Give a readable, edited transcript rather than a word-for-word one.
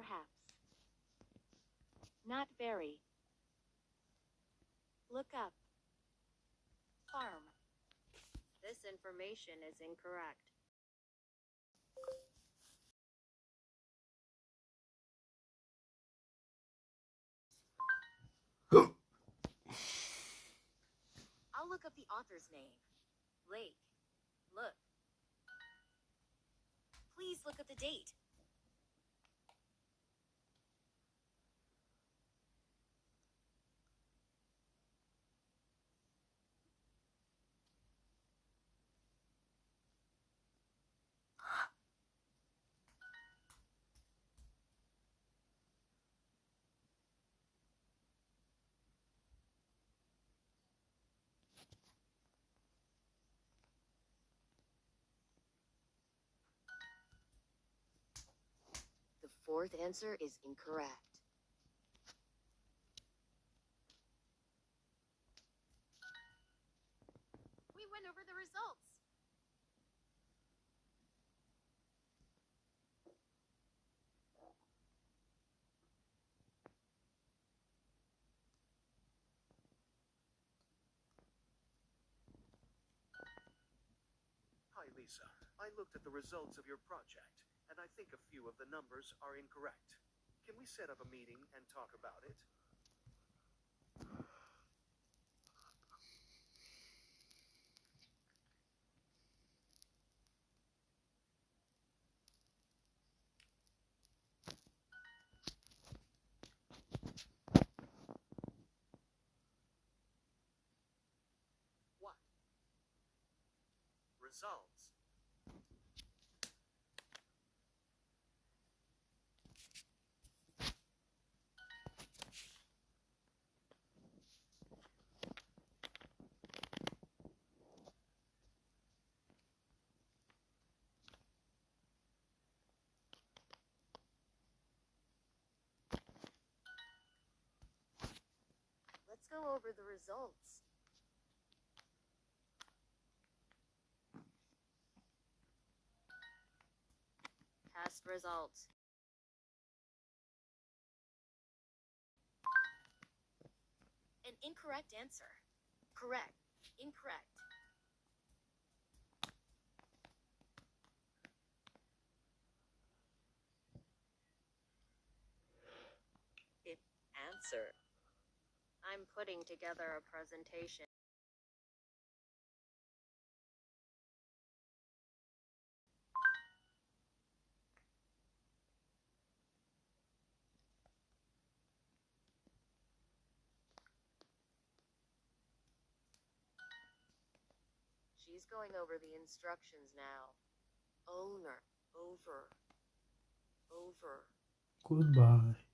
Perhaps. Not very. Look up. Farm. This information is incorrect. I'll look up the author's name. Lake. Look. Please look up the date. The fourth answer is incorrect. We went over the results. Hi, Lisa. I looked at the results of your project, and I think a few of the numbers are incorrect. Can we set up a meeting and talk about it? What? Results. Let's go over the results. Test results. An incorrect answer. Correct. Incorrect. Answer. I'm putting together a presentation. She's going over the instructions now. Owner. Over. Goodbye.